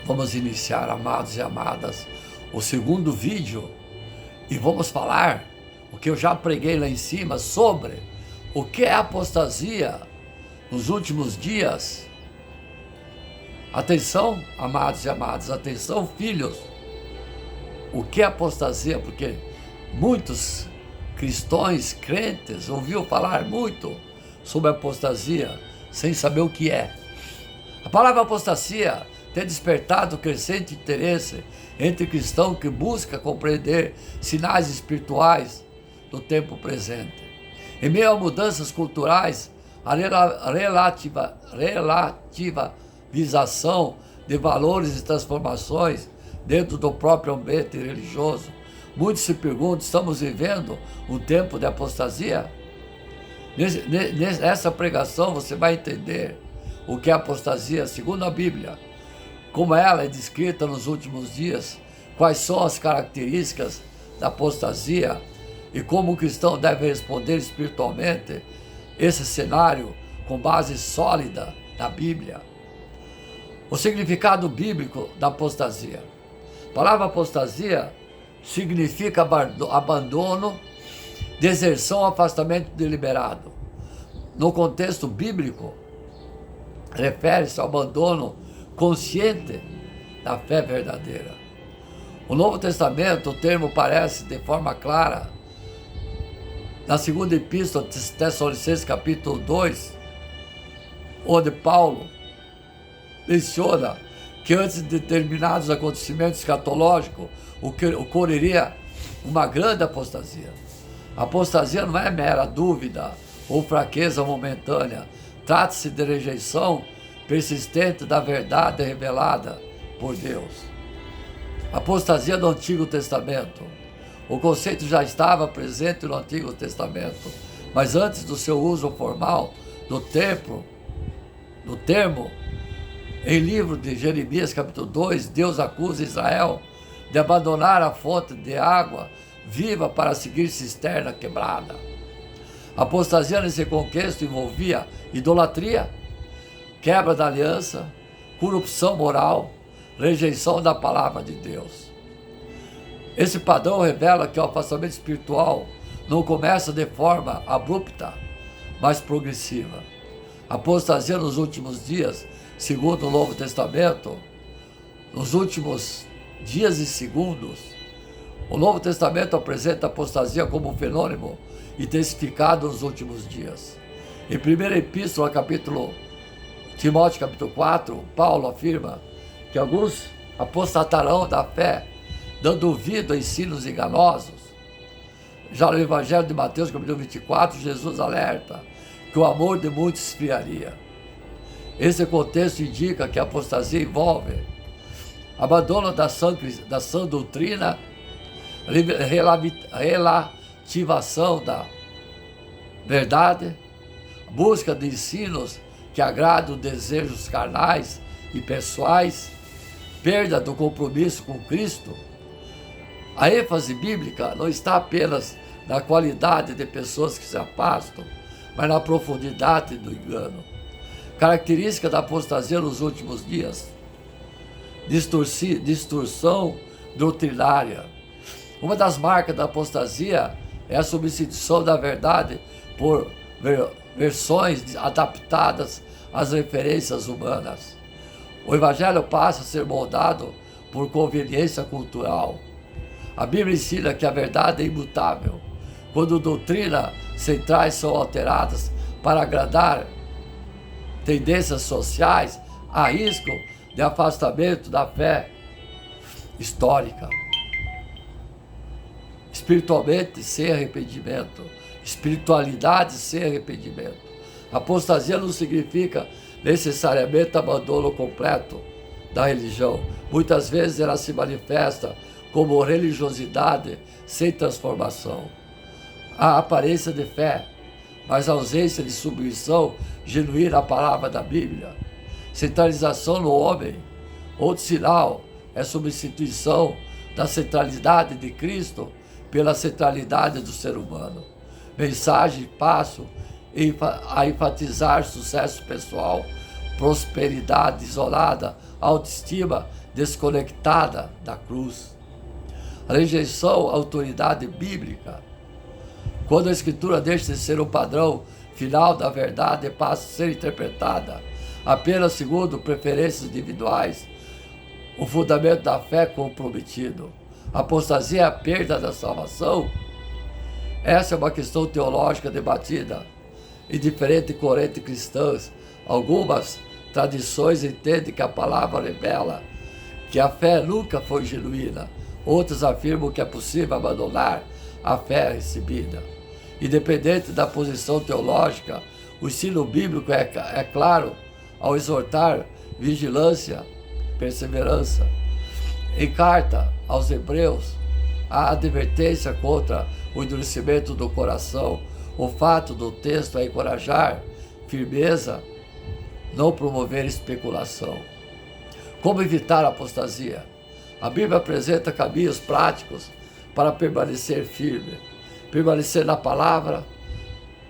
Vamos iniciar, amados e amadas, o segundo vídeo e vamos falar o que eu já preguei lá em cima sobre o que é apostasia nos últimos dias. Atenção, amados e amadas, atenção, filhos. O que é apostasia? Porque muitos cristãos, crentes, ouviram falar muito sobre apostasia sem saber o que é. A palavra apostasia tem despertado crescente interesse entre cristãos que buscam compreender sinais espirituais do tempo presente. Em meio a mudanças culturais, a relativização de valores e transformações dentro do próprio ambiente religioso, muitos se perguntam, estamos vivendo um tempo de apostasia? Nessa pregação você vai entender o que é apostasia segundo a Bíblia, como ela é descrita nos últimos dias, quais são as características da apostasia e como o cristão deve responder espiritualmente esse cenário com base sólida na Bíblia. O significado bíblico da apostasia. A palavra apostasia significa abandono, deserção, afastamento deliberado. No contexto bíblico, refere-se ao abandono consciente da fé verdadeira. No Novo Testamento, o termo aparece de forma clara na segunda epístola de Tessalonicenses, capítulo 2, onde Paulo menciona que antes de determinados acontecimentos escatológicos ocorreria uma grande apostasia. A apostasia não é mera dúvida ou fraqueza momentânea, trata-se de rejeição persistente da verdade revelada por Deus. Apostasia do Antigo Testamento. O conceito já estava presente no Antigo Testamento, mas antes do seu uso formal do termo, em livro de Jeremias, capítulo 2, Deus acusa Israel de abandonar a fonte de água viva para seguir cisterna quebrada. A apostasia nesse contexto envolvia idolatria, quebra da aliança, corrupção moral, rejeição da palavra de Deus. Esse padrão revela que o afastamento espiritual não começa de forma abrupta, mas progressiva. A apostasia nos últimos dias, segundo o Novo Testamento, nos últimos dias e segundos, o Novo Testamento apresenta a apostasia como um fenômeno intensificado nos últimos dias. Em 1 Epístola, Timóteo capítulo 4, Paulo afirma que alguns apostatarão da fé, dando ouvido a ensinos enganosos. Já no Evangelho de Mateus, capítulo 24, Jesus alerta que o amor de muitos esfriaria. Esse contexto indica que a apostasia envolve abandono da sã doutrina, relativação da verdade, busca de ensinos que agradam desejos carnais e pessoais, perda do compromisso com Cristo. A ênfase bíblica não está apenas na qualidade de pessoas que se afastam, mas na profundidade do engano. Característica da apostasia nos últimos dias: distorção doutrinária. Uma das marcas da apostasia é a substituição da verdade por versões adaptadas às referências humanas. O Evangelho passa a ser moldado por conveniência cultural. A Bíblia ensina que a verdade é imutável. Quando doutrinas centrais são alteradas para agradar tendências sociais, há risco de afastamento da fé histórica. Espiritualmente sem arrependimento. Espiritualidade sem arrependimento. Apostasia não significa necessariamente abandono completo da religião. Muitas vezes ela se manifesta como religiosidade sem transformação. Há aparência de fé, mas ausência de submissão genuína à palavra da Bíblia. Centralização no homem. Outro sinal é substituição da centralidade de Cristo pela centralidade do ser humano. Mensagem passo a enfatizar sucesso pessoal prosperidade isolada, autoestima desconectada da cruz. A rejeição à autoridade bíblica. Quando a Escritura deixa de ser o padrão final da verdade e passa a ser interpretada apenas segundo preferências individuais, o fundamento da fé é comprometido. A apostasia é a perda da salvação. Essa é uma questão teológica debatida em diferentes correntes cristãs. Algumas tradições entendem que a palavra revela que a fé nunca foi genuína. Outras afirmam que é possível abandonar a fé recebida. Independente da posição teológica, o ensino bíblico é claro ao exortar vigilância, perseverança. Em carta aos Hebreus, a advertência contra o endurecimento do coração. O fato do texto é encorajar firmeza, não promover especulação. Como evitar a apostasia? A Bíblia apresenta caminhos práticos para permanecer firme. Permanecer na palavra,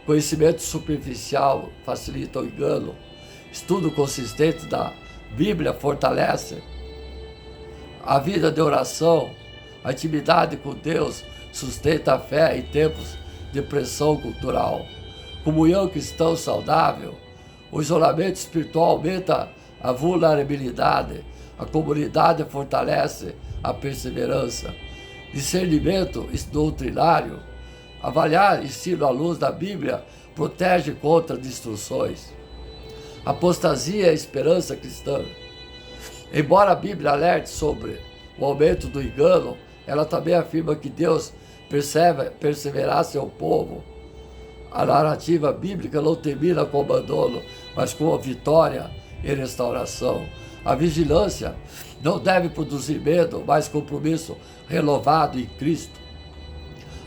conhecimento superficial facilita o engano. Estudo consistente da Bíblia fortalece a vida de oração. A intimidade com Deus sustenta a fé em tempos de pressão cultural. Comunhão cristã saudável. O isolamento espiritual aumenta a vulnerabilidade. A comunidade fortalece a perseverança. Discernimento doutrinário. Avaliar ensino à luz da Bíblia protege contra distorções. Apostasia e esperança cristã. Embora a Bíblia alerte sobre o aumento do engano, ela também afirma que Deus perseverar seu povo. A narrativa bíblica não termina com o abandono, mas com a vitória e restauração. A vigilância não deve produzir medo, mas compromisso renovado em Cristo.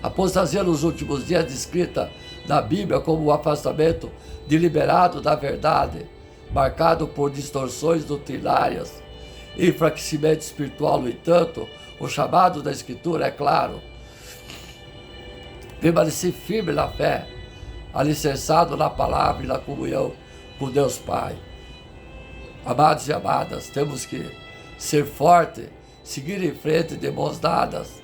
A apostasia nos últimos dias é descrita na Bíblia como o afastamento deliberado da verdade, marcado por distorções doutrinárias e enfraquecimento espiritual. No entanto, o chamado da Escritura é claro: permanecer firme na fé, alicerçado na palavra e na comunhão com Deus Pai. Amados e amadas, temos que ser fortes, seguir em frente de mãos dadas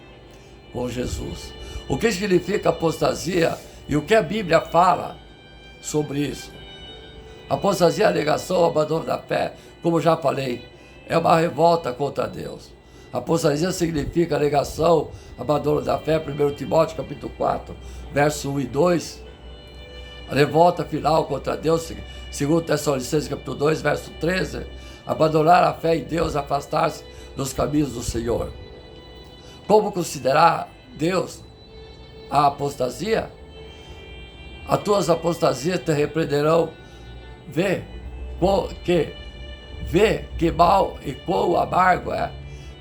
com Jesus. O que significa apostasia e o que a Bíblia fala sobre isso? Apostasia é a negação, o abandono da fé, como já falei, é uma revolta contra Deus. Apostasia significa negação, abandono da fé, 1 Timóteo capítulo 4, verso 1 e 2. A revolta final contra Deus, 2 Tessalonicenses capítulo 2, verso 13. Abandonar a fé em Deus, afastar-se dos caminhos do Senhor. Como considerar Deus a apostasia? As tuas apostasias te repreenderão. Vê que mal e quão amargo é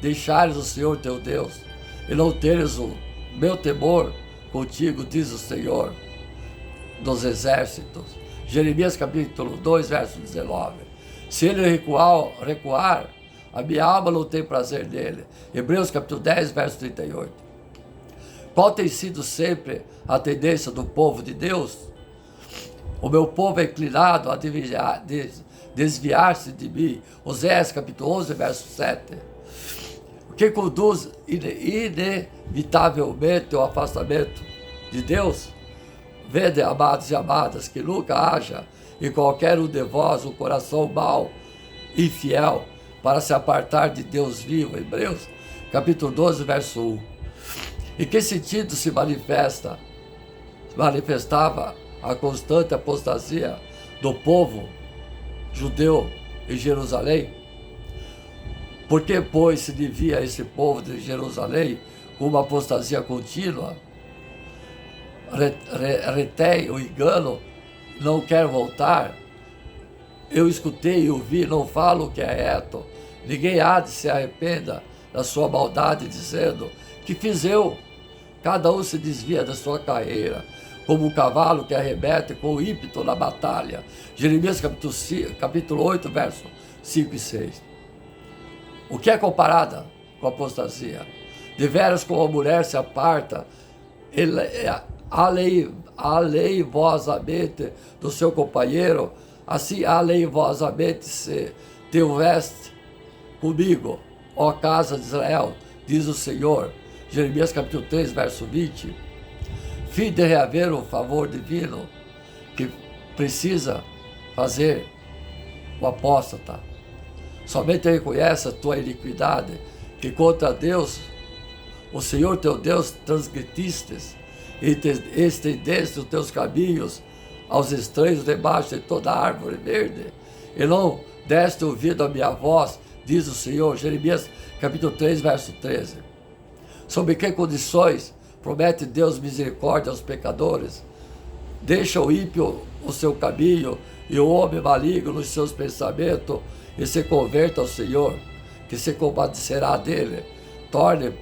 deixares o Senhor teu Deus e não teres o meu temor contigo, diz o Senhor dos exércitos. Jeremias capítulo 2, verso 19. Se ele recuar, a minha alma não tem prazer nele. Hebreus capítulo 10, verso 38. Qual tem sido sempre a tendência do povo de Deus? O meu povo é inclinado a desviar-se de mim. Oséias capítulo 11, verso 7. O que conduz inevitavelmente ao afastamento de Deus? Vede, amados e amadas, que nunca haja em qualquer um de vós um coração mau e infiel para se apartar de Deus vivo. Hebreus capítulo 12, verso 1. Em que sentido se manifestava a constante apostasia do povo judeu em Jerusalém? Por que, pois, se devia esse povo de Jerusalém com uma apostasia contínua? Retém o engano, não quer voltar. Eu escutei e ouvi, não falo o que é reto. Ninguém há de se arrependa da sua maldade, dizendo: que fiz eu? Cada um se desvia da sua carreira, como um cavalo que arremete com ímpeto na batalha. Jeremias capítulo 8, verso 5 e 6. O que é comparada com a apostasia? Deveras como a mulher se aparta aleivosamente do seu companheiro, Assim aleivosamente se te houveste comigo, ó casa de Israel, diz o Senhor. Jeremias capítulo 3, verso 20. Fim de reaver o favor divino que precisa fazer o apóstata. Somente reconhece a tua iniquidade, que contra Deus, o Senhor teu Deus, transgredistes e estendeste os teus caminhos aos estranhos debaixo de toda árvore verde, e não deste ouvido à minha voz, diz o Senhor. Jeremias capítulo 3, verso 13. Sob que condições promete Deus misericórdia aos pecadores? Deixa o ímpio o seu caminho e o homem maligno os seus pensamentos, e se converta ao Senhor, que se compadecerá dele. Torne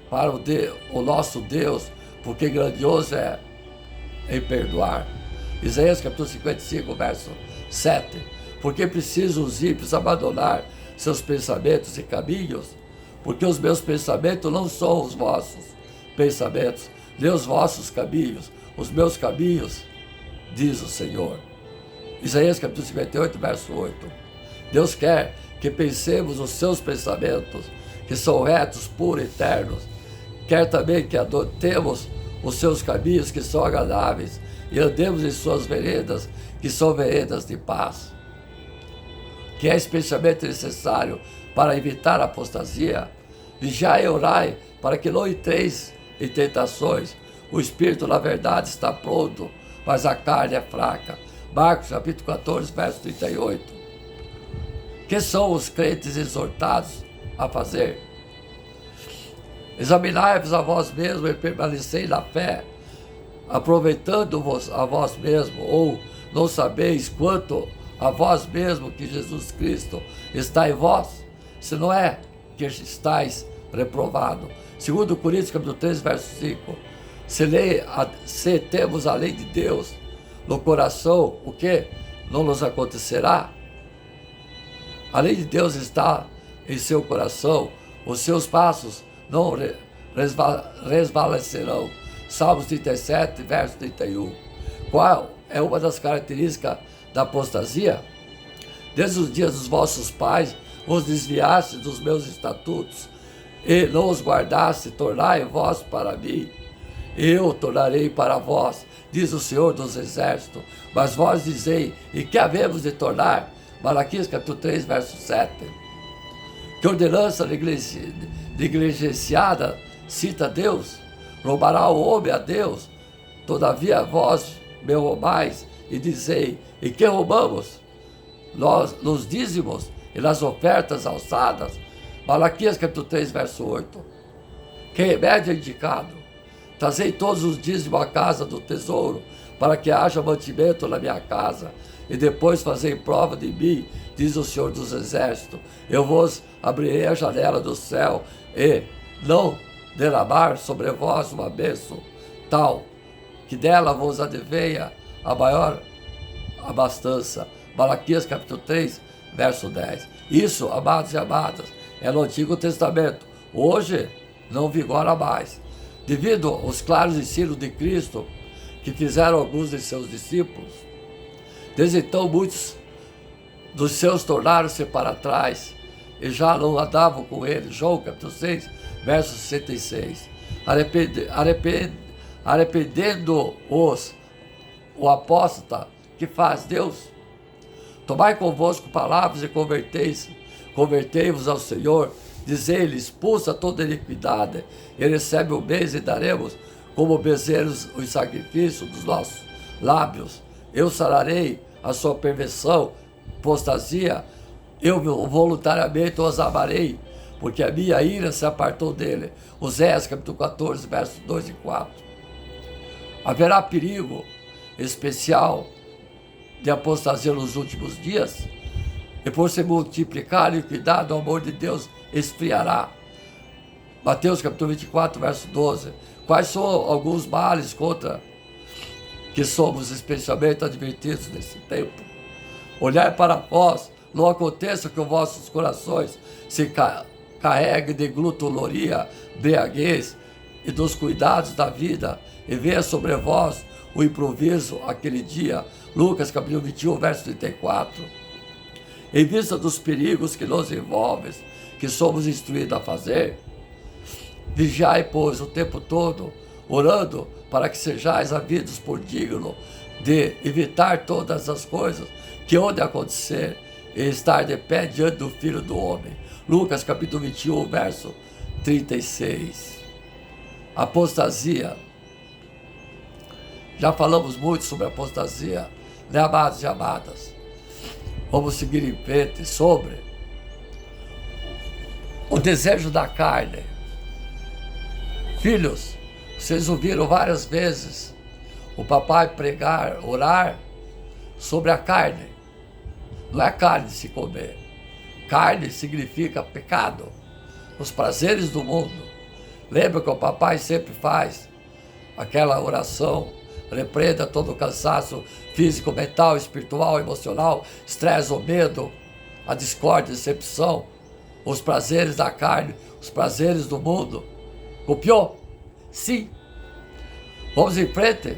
para o nosso Deus, porque grandioso é em perdoar. Isaías capítulo 55, verso 7. Porque precisam os ímpios abandonar seus pensamentos e caminhos? Porque os meus pensamentos não são os vossos pensamentos, nem os vossos caminhos. Os meus caminhos, diz o Senhor. Isaías capítulo 58, verso 8. Deus quer que pensemos os seus pensamentos, que são retos, puros e eternos. Quer também que adotemos os seus caminhos, que são agradáveis, e andemos em suas veredas, que são veredas de paz. Que é especialmente necessário para evitar a apostasia. Vigiai e orai, para que não entreis em tentações. O espírito, na verdade, está pronto, mas a carne é fraca. Marcos capítulo 14, verso 38. Que são os crentes exortados a fazer? Examinai-vos a vós mesmos e permanecei na fé, aproveitando-vos a vós mesmos, ou não sabeis quanto a vós mesmo que Jesus Cristo está em vós? Se não é que estáis reprovado. 2 Coríntios capítulo 3, verso 5. Se temos a lei de Deus no coração, o que não nos acontecerá? A lei de Deus está em seu coração, os seus passos não resvalecerão. Salmos 37, verso 31. Qual é uma das características da apostasia? Desde os dias dos vossos pais, vos desviaste dos meus estatutos, e não os guardaste. Tornai vós para mim, e eu tornarei para vós, diz o Senhor dos Exércitos. Mas vós dizei, e que havemos de tornar? Malaquias capítulo 3, verso 7. Que ordenança negligenciada cita Deus? Roubará o homem a Deus? Todavia vós me roubais, e dizei, e que roubamos? Nós, nos dízimos e nas ofertas alçadas. Malaquias capítulo 3, verso 8. Que remédio é indicado? Trazei todos os dízimos à casa do tesouro, para que haja mantimento na minha casa, e depois fazei prova de mim, diz o Senhor dos Exércitos. Eu vos abrirei a janela do céu, e não derramar sobre vós uma bênção tal, que dela vos advenha a maior abastança. Malaquias capítulo 3, verso 10. Isso, amados e amadas, é no Antigo Testamento. Hoje não vigora mais. Devido aos claros ensinos de Cristo, que fizeram alguns de seus discípulos, desde então muitos dos seus tornaram-se para trás e já não andavam com ele. João capítulo 6, verso 66. Arrependendo-os, o apóstata, que faz Deus? Tomai convosco palavras e convertei-vos ao Senhor. Dizei-lhe, expulsa toda iniquidade, e recebe o mês, e daremos como bezerros os sacrifícios dos nossos lábios. Eu sararei a sua perversão, apostasia, eu voluntariamente os amarei, porque a minha ira se apartou dele. Oséias capítulo 14, versos 2 e 4. Haverá perigo especial de apostasia nos últimos dias, e por se multiplicar a iniquidade, o amor de Deus esfriará. Mateus capítulo 24, verso 12. Quais são alguns males contra que somos especialmente advertidos nesse tempo? Olhai para vós, não aconteça que os vossos corações se carreguem de glutonaria, embriaguez e dos cuidados da vida, e venha sobre vós o improviso aquele dia. Lucas capítulo 21, verso 34. Em vista dos perigos que nos envolvem, que somos instruídos a fazer, vigiai, pois, o tempo todo, orando para que sejais havidos por digno de evitar todas as coisas que hão de acontecer e estar de pé diante do Filho do Homem. Lucas capítulo 21, verso 36. Apostasia. Já falamos muito sobre apostasia, né, amados e amadas? Vamos seguir em frente sobre o desejo da carne. Filhos, vocês ouviram várias vezes o papai pregar, orar sobre a carne. Não é carne de se comer. Carne significa pecado, os prazeres do mundo. Lembra que o papai sempre faz aquela oração: repreenda todo o cansaço físico, mental, espiritual, emocional, estresse ou medo, a discórdia, a decepção, os prazeres da carne, os prazeres do mundo. Copiou? Sim. Vamos em frente.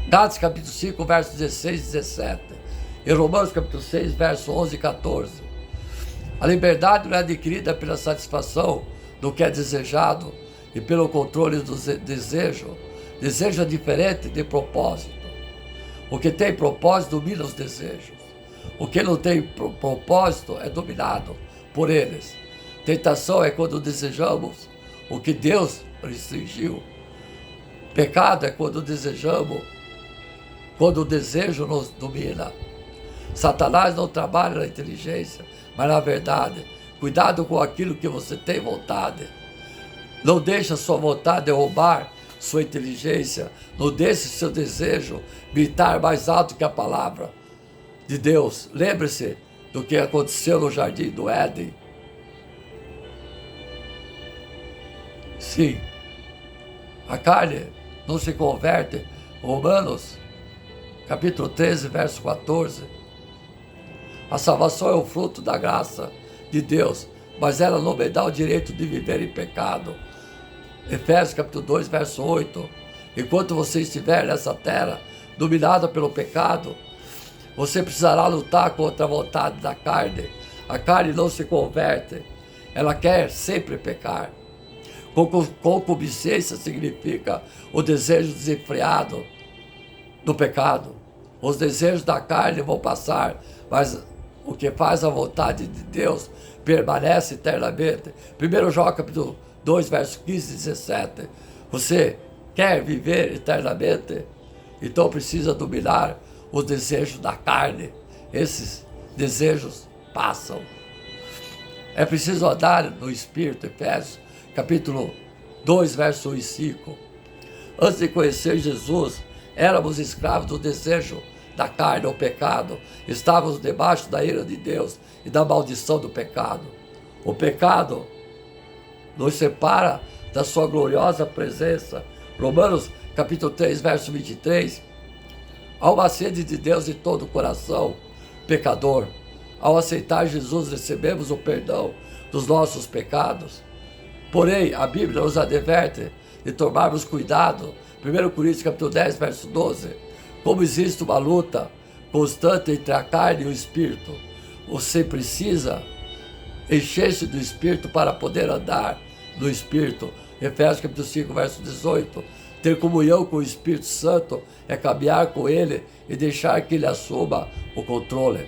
Gálatas capítulo 5, versos 16 e 17. E Romanos capítulo 6, versos 11 e 14. A liberdade não é adquirida pela satisfação do que é desejado e pelo controle do desejo. Desejo é diferente de propósito. O que tem propósito domina os desejos. O que não tem propósito é dominado por eles. Tentação é quando desejamos o que Deus restringiu. Pecado é quando desejamos, quando o desejo nos domina. Satanás não trabalha na inteligência, mas na verdade. Cuidado com aquilo que você tem vontade. Não deixe a sua vontade derrubar sua inteligência. Não deixe seu desejo gritar mais alto que a palavra de Deus. Lembre-se do que aconteceu no jardim do Éden. Sim, a carne não se converte. Romanos capítulo 13, verso 14. A salvação é o fruto da graça de Deus, mas ela não me dá o direito de viver em pecado. Efésios capítulo 2, verso 8. Enquanto você estiver nessa terra dominada pelo pecado, você precisará lutar contra a vontade da carne. A carne não se converte, ela quer sempre pecar. Concupiscência significa o desejo desenfreado do pecado. Os desejos da carne vão passar, mas o que faz a vontade de Deus permanece eternamente. 1 João capítulo 2, verso 15 e 17. Você quer viver eternamente? Então precisa dominar os desejos da carne. Esses desejos passam. É preciso andar no Espírito. Efésios capítulo 2, verso 1 e 5. Antes de conhecer Jesus, éramos escravos do desejo da carne, ou pecado. Estávamos debaixo da ira de Deus e da maldição do pecado. O pecado nos separa da sua gloriosa presença. Romanos capítulo 3, verso 23. Há uma sede de Deus em todo o coração pecador. Ao aceitar Jesus, recebemos o perdão dos nossos pecados. Porém, a Bíblia nos adverte de tomarmos cuidado. 1 Coríntios capítulo 10, verso 12. Como existe uma luta constante entre a carne e o Espírito, você precisa encher-se do Espírito para poder andar no Espírito. Efésios capítulo 5, verso 18. Ter comunhão com o Espírito Santo é caminhar com Ele e deixar que Ele assuma o controle.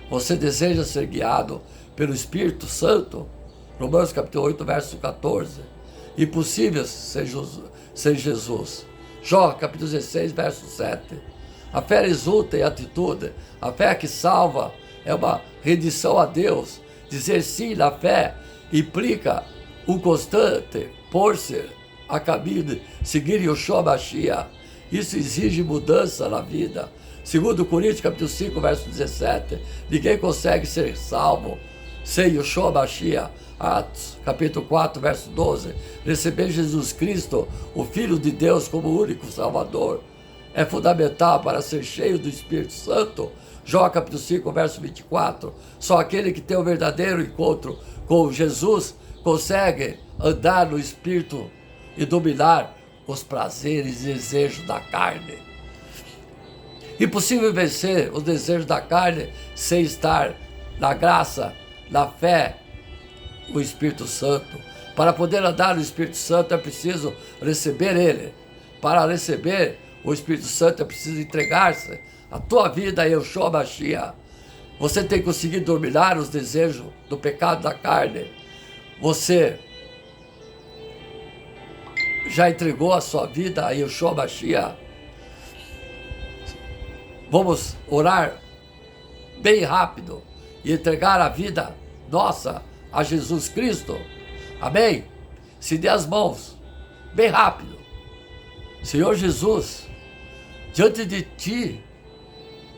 Você deseja ser guiado pelo Espírito Santo? Romanos capítulo 8, verso 14. Impossível sem Jesus. Jó capítulo 16, verso 7. A fé resulta em atitude. A fé que salva é uma rendição a Deus. Dizer sim na fé implica um constante pôr-se a caminho, seguir Yeshua Mashiach. Isso exige mudança na vida. 2 Coríntios capítulo 5, verso 17. Ninguém consegue ser salvo sem Yeshua Mashiach. Atos capítulo 4, verso 12. Receber Jesus Cristo, o Filho de Deus, como único Salvador é fundamental para ser cheio do Espírito Santo. Jó capítulo 5, verso 24. Só aquele que tem o verdadeiro encontro com Jesus consegue andar no Espírito e dominar os prazeres e desejos da carne. Impossível vencer os desejos da carne sem estar na graça, na fé, o Espírito Santo. Para poder andar no Espírito Santo é preciso receber Ele. Para receber o Espírito Santo é preciso entregar-se a tua vida a Yeshua Mashiach. Você tem que conseguir dominar os desejos do pecado da carne. Você já entregou a sua vida a Yeshua Mashiach? Vamos orar bem rápido e entregar a vida nossa a Jesus Cristo. Amém? Se dê as mãos, bem rápido. Senhor Jesus, diante de Ti,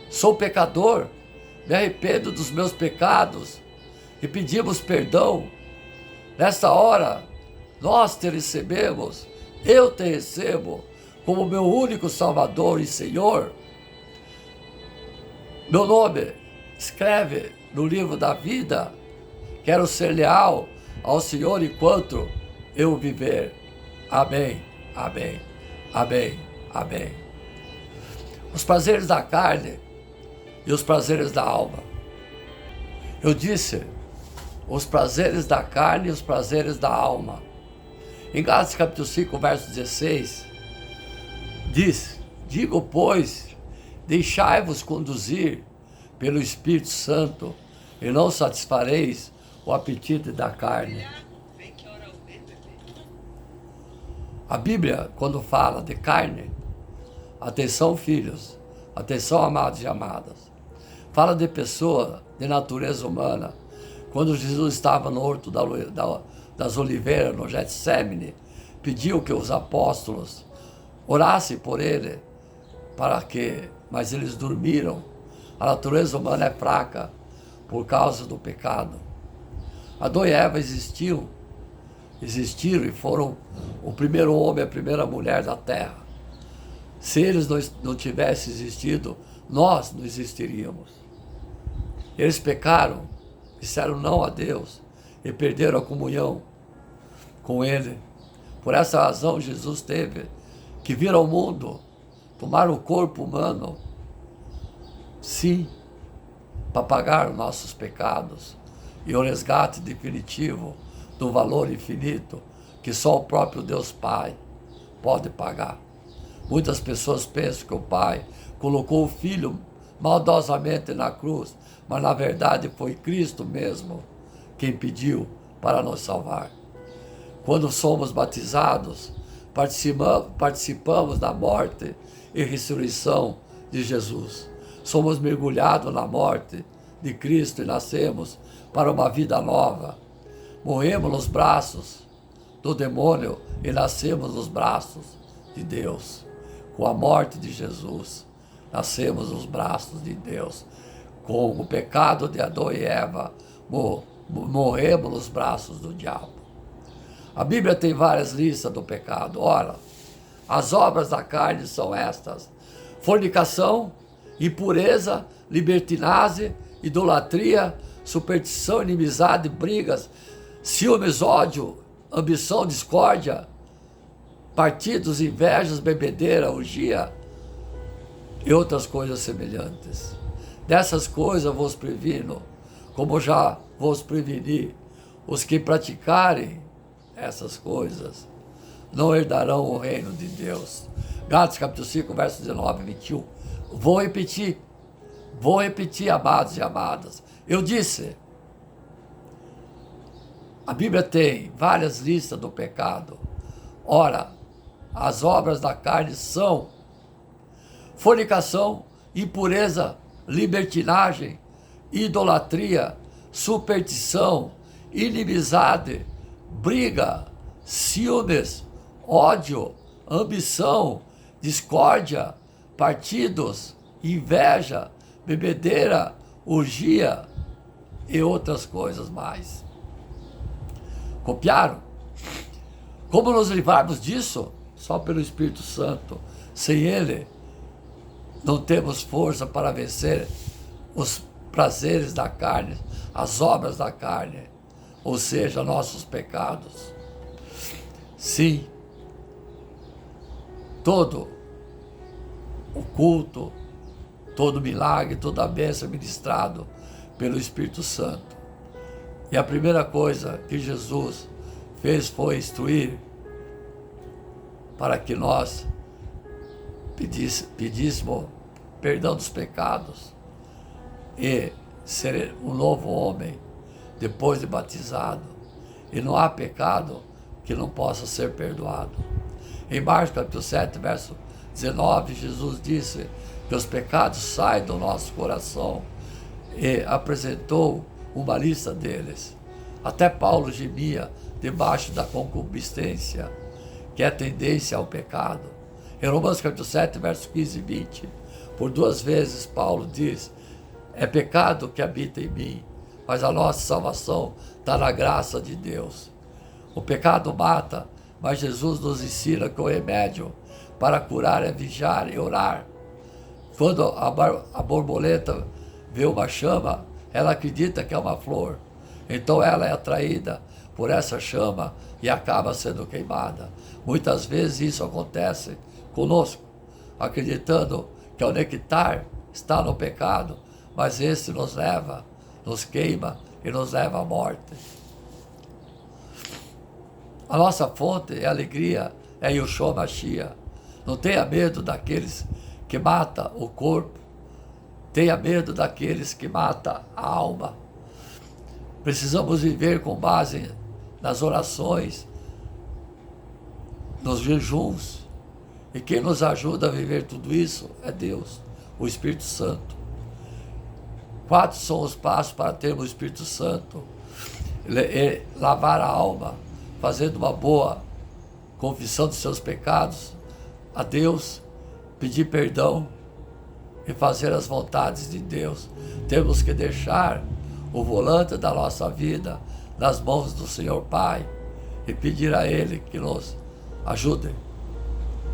sou pecador, me arrependo dos meus pecados e pedimos perdão. Nesta hora, nós te recebemos, eu te recebo como meu único Salvador e Senhor. Meu nome, escreve no livro da vida. Quero ser leal ao Senhor enquanto eu viver. Amém, amém, amém, amém. Os prazeres da carne e os prazeres da alma. Eu disse, os prazeres da carne e os prazeres da alma. Em Gálatas capítulo 5, verso 16, diz, digo, pois, deixai-vos conduzir pelo Espírito Santo e não satisfareis o apetite da carne. A Bíblia, quando fala de carne, atenção filhos, atenção amados e amadas, fala de pessoa de natureza humana. Quando Jesus estava no Horto das Oliveiras, no Getsemane, pediu que os apóstolos orassem por ele, mas eles dormiram. A natureza humana é fraca por causa do pecado. Adão e Eva existiram e foram o primeiro homem e a primeira mulher da terra. Se eles não tivessem existido, nós não existiríamos. Eles pecaram, disseram não a Deus e perderam a comunhão com Ele. Por essa razão, Jesus teve que vir ao mundo, tomar o corpo humano, sim, para pagar os nossos pecados e o resgate definitivo do valor infinito que só o próprio Deus Pai pode pagar. Muitas pessoas pensam que o Pai colocou o Filho maldosamente na cruz, mas na verdade foi Cristo mesmo quem pediu para nos salvar. Quando somos batizados, participamos da morte e ressurreição de Jesus. Somos mergulhados na morte de Cristo e nascemos para uma vida nova. Morremos nos braços do demônio e nascemos nos braços de Deus. Com a morte de Jesus, nascemos nos braços de Deus. Com o pecado de Adão e Eva, morremos nos braços do diabo. A Bíblia tem várias listas do pecado. Ora, as obras da carne são estas: fornicação, impureza, libertinagem, idolatria, superstição, inimizade, brigas, ciúmes, ódio, ambição, discórdia, partidos, invejas, bebedeira, orgia e outras coisas semelhantes. Dessas coisas vos previno, como já vos preveni, os que praticarem essas coisas não herdarão o reino de Deus. Gálatas capítulo 5, versos 19 e 21. Vou repetir, amados e amadas. Eu disse, a Bíblia tem várias listas do pecado. Ora, as obras da carne são fornicação, impureza, libertinagem, idolatria, superstição, inimizade, briga, ciúmes, ódio, ambição, discórdia, partidos, inveja, bebedeira, orgia e outras coisas mais. Copiaram? Como nos livrarmos disso? Só pelo Espírito Santo. Sem Ele, não temos força para vencer os prazeres da carne, as obras da carne, ou seja, nossos pecados. Sim, todo o culto, todo o milagre, toda a bênção ministrado pelo Espírito Santo. E a primeira coisa que Jesus fez foi instruir para que nós pedíssemos perdão dos pecados e ser um novo homem depois de batizado. E não há pecado que não possa ser perdoado. Em Marcos capítulo 7, verso 19, Jesus disse que os pecados saem do nosso coração e apresentou uma lista deles. Até Paulo gemia debaixo da concupiscência, que é a tendência ao pecado. Em Romanos capítulo 7, verso 15 e 20, por 2 vezes Paulo diz: é pecado que habita em mim, mas a nossa salvação está na graça de Deus. O pecado mata, mas Jesus nos ensina que o remédio para curar é vigiar e orar. Quando a borboleta vê uma chama, ela acredita que é uma flor. Então ela é atraída por essa chama e acaba sendo queimada. Muitas vezes isso acontece conosco, acreditando que o nectar está no pecado, mas esse nos leva, nos queima e nos leva à morte. A nossa fonte e alegria é Yeshua Mashiach. Não tenha medo daqueles que matam o corpo, tenha medo daqueles que matam a alma. Precisamos viver com base nas orações, nos jejuns. E quem nos ajuda a viver tudo isso é Deus, o Espírito Santo. 4 são os passos para termos o Espírito Santo. Lavar a alma, fazendo uma boa confissão dos seus pecados a Deus, pedir perdão e fazer as vontades de Deus. Temos que deixar o volante da nossa vida nas mãos do Senhor Pai e pedir a Ele que nos ajude.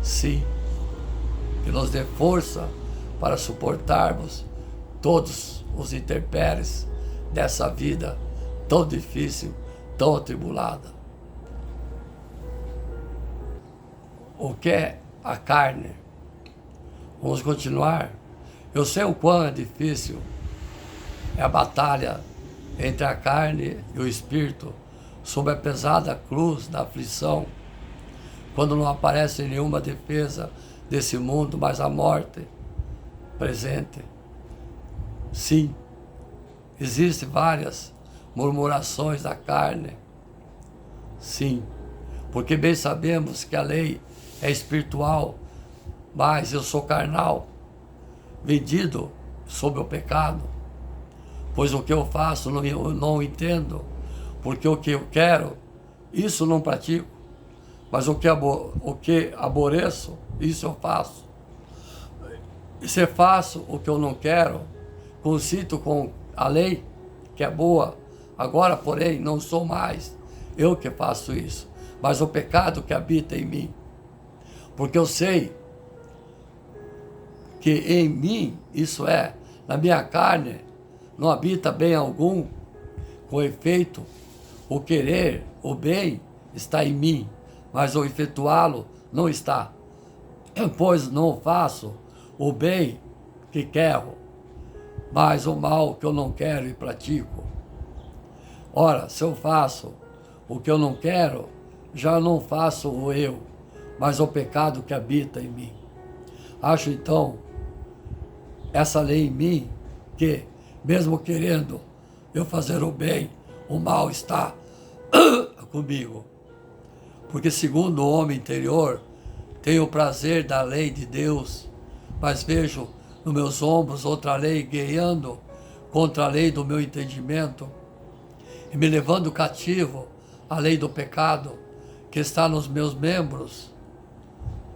Sim, que nos dê força para suportarmos todos os intempéries dessa vida tão difícil, tão atribulada. O que é a carne? Vamos continuar. Eu sei o quão é difícil é a batalha entre a carne e o espírito, sob a pesada cruz da aflição, quando não aparece nenhuma defesa desse mundo, mas a morte presente. Sim, existem várias murmurações da carne. Sim, porque bem sabemos que a lei é espiritual, mas eu sou carnal, vendido sob o pecado. Pois o que eu faço eu não entendo, porque o que eu quero, isso não pratico, mas o que aborreço, isso eu faço. E se faço o que eu não quero, consinto com a lei, que é boa, agora, porém, não sou mais eu que faço isso, mas o pecado que habita em mim. Porque eu sei que em mim, isso é, na minha carne, não habita bem algum. Com efeito, o querer o bem está em mim, mas o efetuá-lo não está. Pois não faço o bem que quero, mas o mal que eu não quero e pratico. Ora, se eu faço o que eu não quero, já não faço o eu, mas o pecado que habita em mim. Acho então essa lei em mim que, mesmo querendo eu fazer o bem, o mal está comigo. Porque segundo o homem interior, tenho o prazer da lei de Deus, mas vejo nos meus ombros outra lei guerreando contra a lei do meu entendimento e me levando cativo à lei do pecado que está nos meus membros.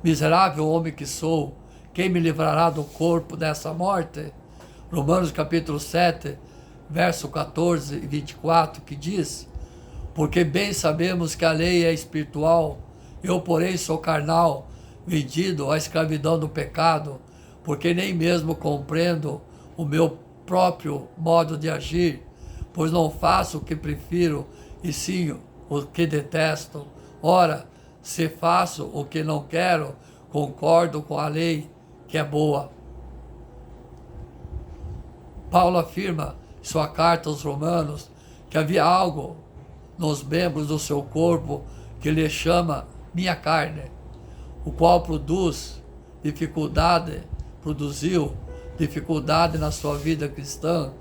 Miserável homem que sou, quem me livrará do corpo dessa morte? Romanos capítulo 7, verso 14 e 24, que diz: porque bem sabemos que a lei é espiritual, eu, porém, sou carnal, vendido à escravidão do pecado, porque nem mesmo compreendo o meu próprio modo de agir, pois não faço o que prefiro, e sim o que detesto. Ora, se faço o que não quero, concordam com a lei que é boa. Paulo afirma em sua carta aos Romanos que havia algo nos membros do seu corpo que ele chama minha carne, o qual produziu dificuldade na sua vida cristã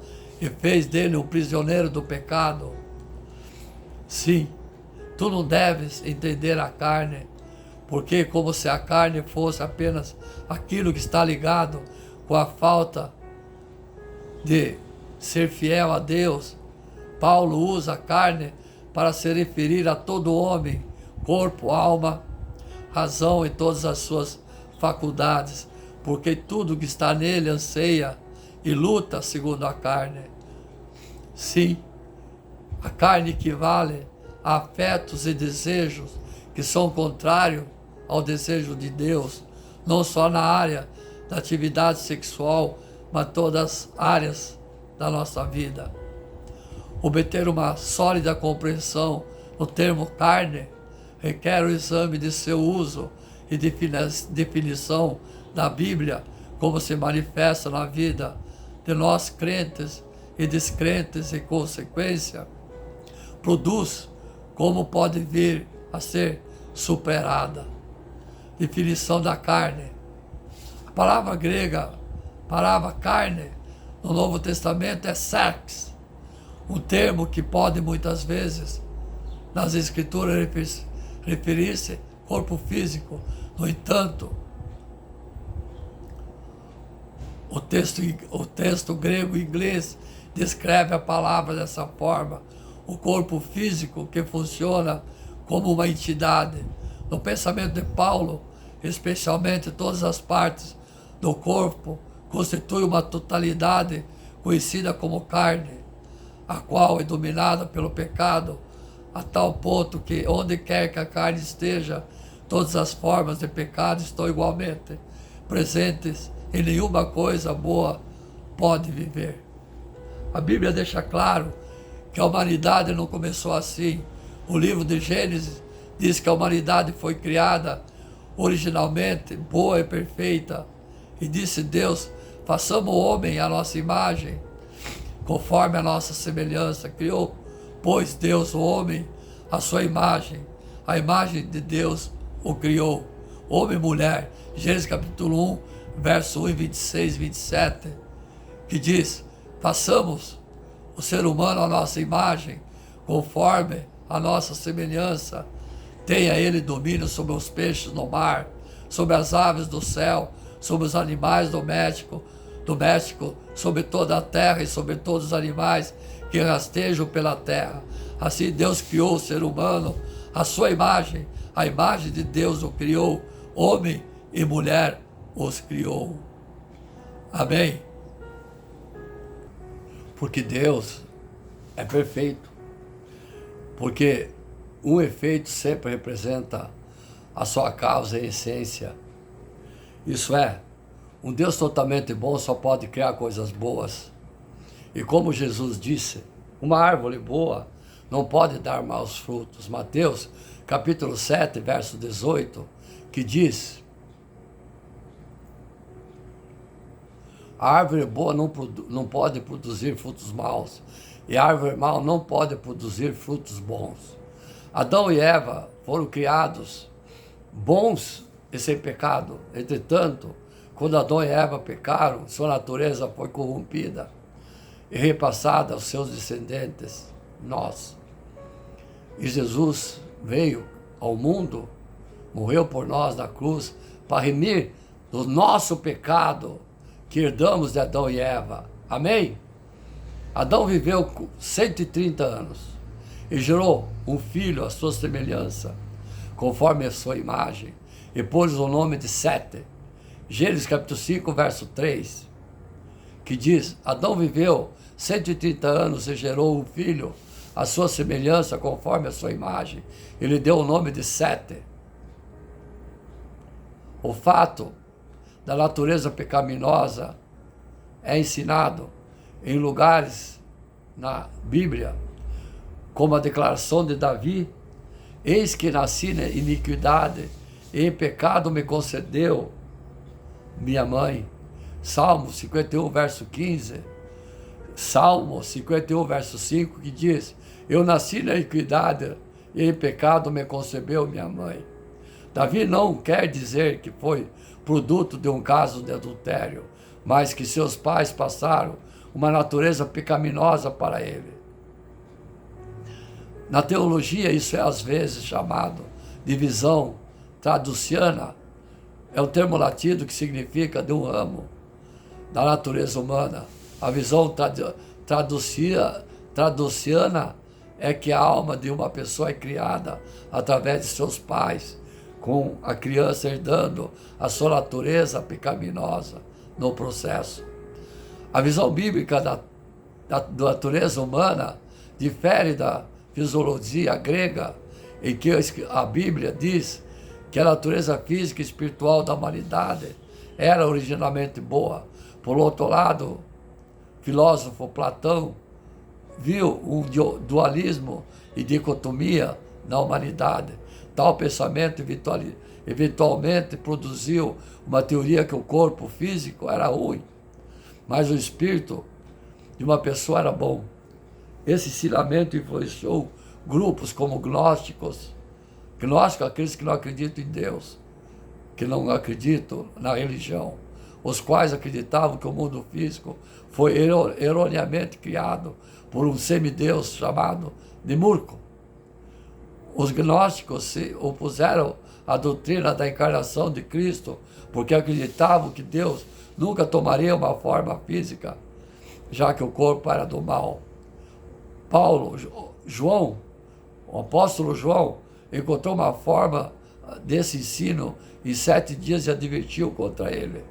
e fez dele um prisioneiro do pecado. Sim, tu não deves entender a carne, porque como se a carne fosse apenas aquilo que está ligado com a falta de ser fiel a Deus. Paulo usa a carne para se referir a todo homem, corpo, alma, razão e todas as suas faculdades, porque tudo que está nele anseia e luta segundo a carne. Sim, a carne equivale a afetos e desejos que são contrários ao desejo de Deus, não só na área da atividade sexual, mas todas as áreas da nossa vida. Obter uma sólida compreensão no termo carne requer o exame de seu uso e definição da Bíblia, como se manifesta na vida de nós crentes e descrentes, em consequência, produz como pode vir a ser superada. Definição da carne. A palavra grega, palavra carne, no Novo Testamento é sarx, um termo que pode muitas vezes, nas Escrituras, referir-se ao corpo físico. No entanto, o texto grego e inglês descreve a palavra dessa forma: o corpo físico que funciona como uma entidade. No pensamento de Paulo, especialmente todas as partes do corpo constituem uma totalidade conhecida como carne, a qual é dominada pelo pecado, a tal ponto que onde quer que a carne esteja, todas as formas de pecado estão igualmente presentes e nenhuma coisa boa pode viver. A Bíblia deixa claro que a humanidade não começou assim. O livro de Gênesis diz que a humanidade foi criada originalmente boa e perfeita. E disse Deus: façamos o homem à nossa imagem, conforme a nossa semelhança. Criou, pois, Deus o homem à sua imagem. A imagem de Deus o criou. Homem e mulher. Gênesis capítulo 1, verso 1 e 26, 27, que diz: façamos o ser humano à nossa imagem, conforme a nossa semelhança. Tenha ele domínio sobre os peixes no mar, sobre as aves do céu, sobre os animais domésticos, sobre toda a terra e sobre todos os animais que rastejam pela terra. Assim Deus criou o ser humano à sua imagem. A imagem de Deus o criou, homem e mulher os criou. Amém? Porque Deus é perfeito. Porque um efeito sempre representa a sua causa e essência. Isso é, um Deus totalmente bom só pode criar coisas boas. E como Jesus disse, uma árvore boa não pode dar maus frutos. Mateus capítulo 7, verso 18, que diz: a árvore boa não pode produzir frutos maus, e a árvore mau não pode produzir frutos bons. Adão e Eva foram criados bons e sem pecado. Entretanto, quando Adão e Eva pecaram, sua natureza foi corrompida e repassada aos seus descendentes, nós. E Jesus veio ao mundo, morreu por nós na cruz, para remir do nosso pecado que herdamos de Adão e Eva. Amém? Adão viveu 130 anos e gerou um filho à sua semelhança, conforme a sua imagem, e pôs o nome de Sete. Gênesis capítulo 5, verso 3, que diz: Adão viveu 130 anos e gerou um filho à sua semelhança, conforme a sua imagem. Ele deu o nome de Sete. O fato da natureza pecaminosa é ensinado em lugares na Bíblia, como a declaração de Davi: eis que nasci na iniquidade, e em pecado me concedeu minha mãe. Salmo 51, verso 15. Salmo 51, verso 5, que diz: eu nasci na iniquidade e em pecado me concebeu minha mãe. Davi não quer dizer que foi produto de um caso de adultério, mas que seus pais passaram uma natureza pecaminosa para ele. Na teologia, isso é às vezes chamado de visão traduciana. É um termo latino que significa de um ramo da natureza humana. A visão traduciana é que a alma de uma pessoa é criada através de seus pais, com a criança herdando a sua natureza pecaminosa no processo. A visão bíblica da natureza humana difere da fisiologia grega, em que a Bíblia diz que a natureza física e espiritual da humanidade era originalmente boa. Por outro lado, o filósofo Platão viu um dualismo e dicotomia na humanidade. Tal pensamento eventualmente produziu uma teoria que o corpo físico era ruim, mas o espírito de uma pessoa era bom. Esse ensinamento influenciou grupos como gnósticos. Gnósticos, aqueles que não acreditam em Deus, que não acreditam na religião, os quais acreditavam que o mundo físico foi erroneamente criado por um semideus chamado Nimurco. Os gnósticos se opuseram à doutrina da encarnação de Cristo, porque acreditavam que Deus nunca tomaria uma forma física, já que o corpo era do mal. O apóstolo João, encontrou uma forma desse ensino em 7 dias e advertiu contra ele.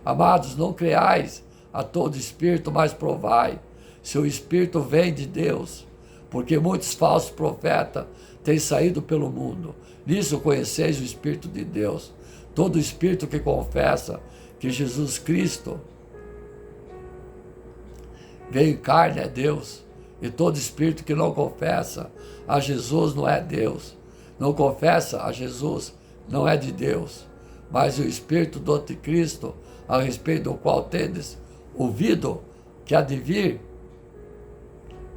Amados, não creais a todo espírito, mas provai se o espírito vem de Deus, porque muitos falsos profetas têm saído pelo mundo. Nisso conheceis o Espírito de Deus. Todo espírito que confessa que Jesus Cristo veio em carne é Deus, e todo espírito que não confessa a Jesus não é Deus. Não confessa a Jesus não é de Deus, mas o espírito do anticristo, a respeito do qual tendes ouvido que há de vir,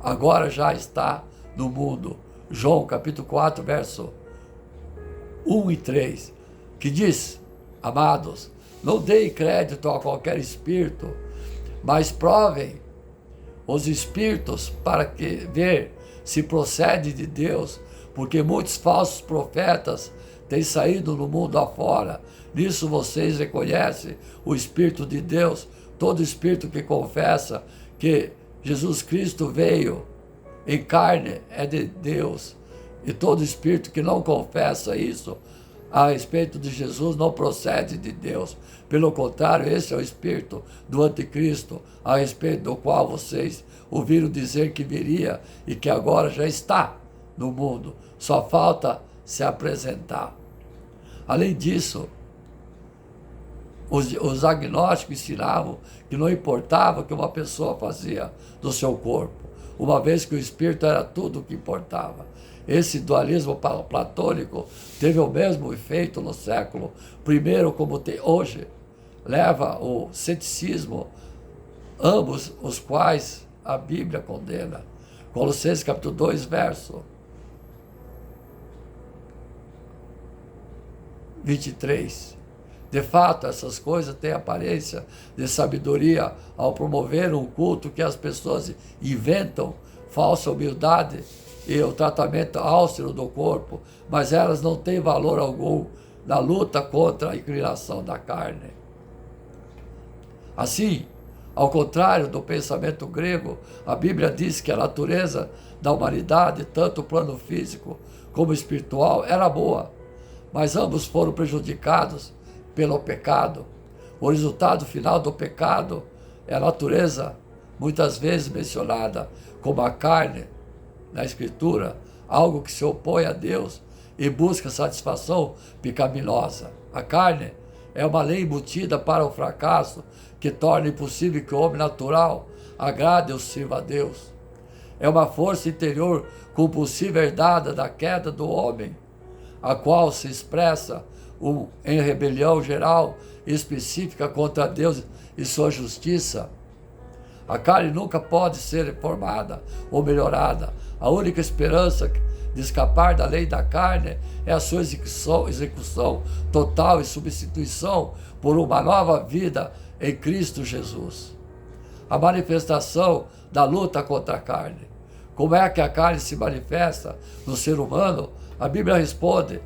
agora já está no mundo. João capítulo 4, verso 1 e 3, que diz: amados, não deem crédito a qualquer espírito, mas provem os espíritos para ver se procede de Deus, porque muitos falsos profetas têm saído no mundo afora. Nisso vocês reconhecem o Espírito de Deus. Todo espírito que confessa que Jesus Cristo veio em carne é de Deus, e todo espírito que não confessa isso a respeito de Jesus não procede de Deus. Pelo contrário, esse é o espírito do anticristo, a respeito do qual vocês ouviram dizer que viria e que agora já está no mundo. Só falta se apresentar. Além disso, os agnósticos ensinavam que não importava o que uma pessoa fazia do seu corpo, uma vez que o espírito era tudo o que importava. Esse dualismo platônico teve o mesmo efeito no século I, como tem hoje, leva o ceticismo, ambos os quais a Bíblia condena. Colossenses capítulo 2, verso 23. De fato, essas coisas têm aparência de sabedoria ao promover um culto que as pessoas inventam, falsa humildade e o tratamento austero do corpo, mas elas não têm valor algum na luta contra a inclinação da carne. Assim, ao contrário do pensamento grego, a Bíblia diz que a natureza da humanidade, tanto o plano físico como espiritual, era boa, mas ambos foram prejudicados pelo pecado. O resultado final do pecado é a natureza, muitas vezes mencionada como a carne na Escritura, algo que se opõe a Deus e busca satisfação pecaminosa. A carne é uma lei embutida para o fracasso que torna impossível que o homem natural agrade ou sirva a Deus. É uma força interior compulsiva herdada da queda do homem, a qual se expressa em rebelião geral e específica contra Deus e sua justiça. A carne nunca pode ser reformada ou melhorada. A única esperança de escapar da lei da carne é a sua execução total e substituição por uma nova vida em Cristo Jesus. A manifestação da luta contra a carne. Como é que a carne se manifesta no ser humano? A Bíblia responde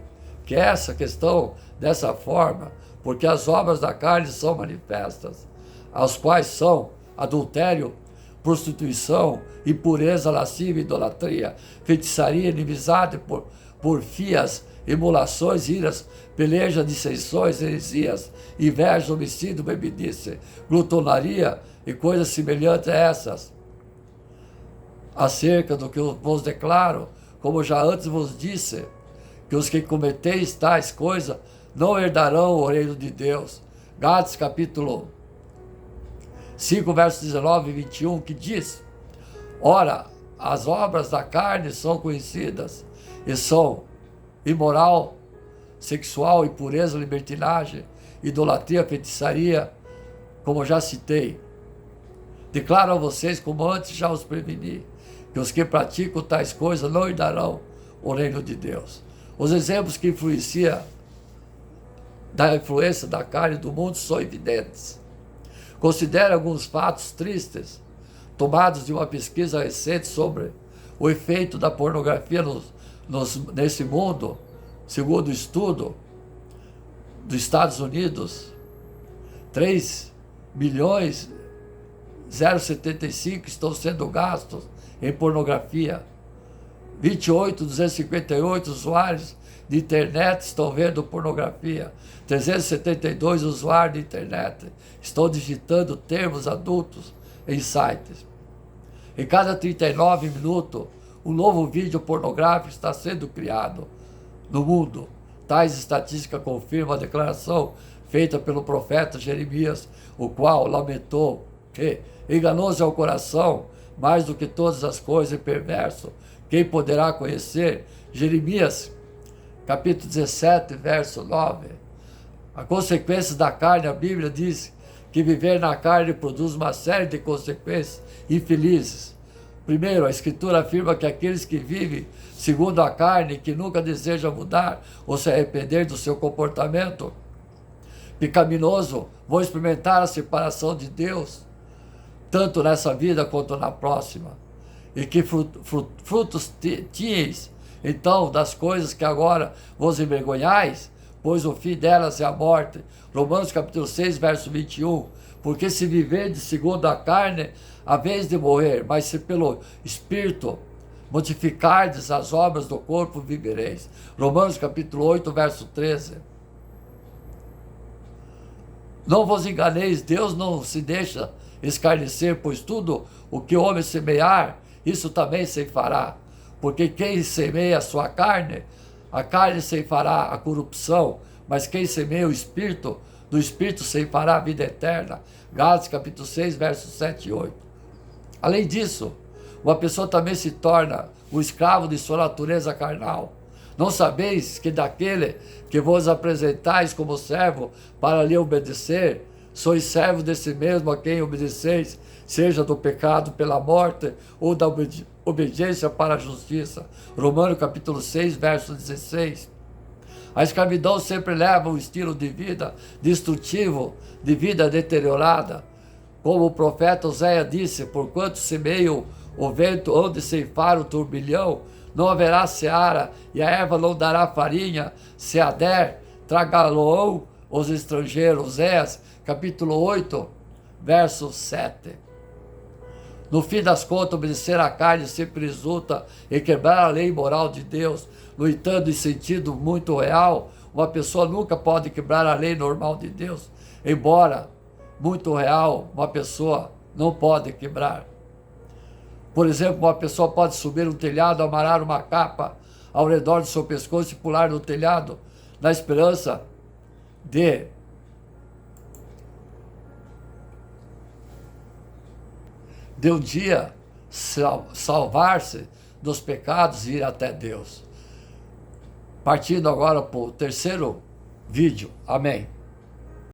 que essa questão dessa forma, porque as obras da carne são manifestas, as quais são adultério, prostituição, impureza, lascívia, idolatria, feitiçaria, inimizade, porfias, emulações, iras, pelejas, dissensões, heresias, inveja, homicídio, bebidice, glutonaria e coisas semelhantes a essas. Acerca do que eu vos declaro, como já antes vos disse, que os que cometeis tais coisas não herdarão o reino de Deus. Gálatas capítulo 5, versos 19 e 21, que diz: ora, as obras da carne são conhecidas, e são imoral, sexual, impureza, libertinagem, idolatria, feitiçaria, como já citei. Declaro a vocês, como antes já os preveni, que os que praticam tais coisas não herdarão o reino de Deus. Os exemplos que influenciam da influência da carne do mundo são evidentes. Considere alguns fatos tristes, tomados de uma pesquisa recente sobre o efeito da pornografia nesse mundo. Segundo o estudo dos Estados Unidos, 3.075 estão sendo gastos em pornografia. 28.258 usuários de internet estão vendo pornografia. 372 usuários de internet estão digitando termos adultos em sites. Em cada 39 minutos, um novo vídeo pornográfico está sendo criado no mundo. Tais estatísticas confirmam a declaração feita pelo profeta Jeremias, o qual lamentou que enganoso é o coração, mais do que todas as coisas, e perverso. Quem poderá conhecer? Jeremias, capítulo 17, verso 9. A consequência da carne, a Bíblia diz que viver na carne produz uma série de consequências infelizes. Primeiro, a Escritura afirma que aqueles que vivem segundo a carne, que nunca desejam mudar ou se arrepender do seu comportamento pecaminoso, vão experimentar a separação de Deus, tanto nessa vida quanto na próxima. E que frutos tinhais, então, das coisas que agora vos envergonhais, pois o fim delas é a morte. Romanos capítulo 6, verso 21. Porque se viverdes segundo a carne, a vez de morrer, mas se pelo Espírito modificardes as obras do corpo, vivereis. Romanos capítulo 8, verso 13. Não vos enganeis, Deus não se deixa escarnecer, pois tudo o que o homem semear, isso também ceifará. Porque quem semeia a sua carne, a carne ceifará a corrupção, mas quem semeia o Espírito, do Espírito ceifará a vida eterna. Gálatas capítulo 6, versos 7 e 8. Além disso, uma pessoa também se torna o escravo de sua natureza carnal. Não sabeis que daquele que vos apresentais como servo para lhe obedecer, sois servo desse mesmo a quem obedeceis, seja do pecado pela morte ou da obediência para a justiça. Romanos capítulo 6, verso 16. A escravidão sempre leva um estilo de vida destrutivo, de vida deteriorada. Como o profeta Oséias disse: porquanto semeio o vento onde ceifar o turbilhão, não haverá seara, e a erva não dará farinha, se a der, tragá-lo os estrangeiros. Oséias capítulo 8, verso 7. No fim das contas, obedecer à carne sempre resulta em quebrar a lei moral de Deus. No entanto, em sentido muito real, uma pessoa nunca pode quebrar a lei normal de Deus. Embora muito real, uma pessoa não pode quebrar. Por exemplo, uma pessoa pode subir um telhado, amarrar uma capa ao redor do seu pescoço e pular no telhado, na esperança de um dia salvar-se dos pecados e ir até Deus. Partindo agora para o terceiro vídeo. Amém.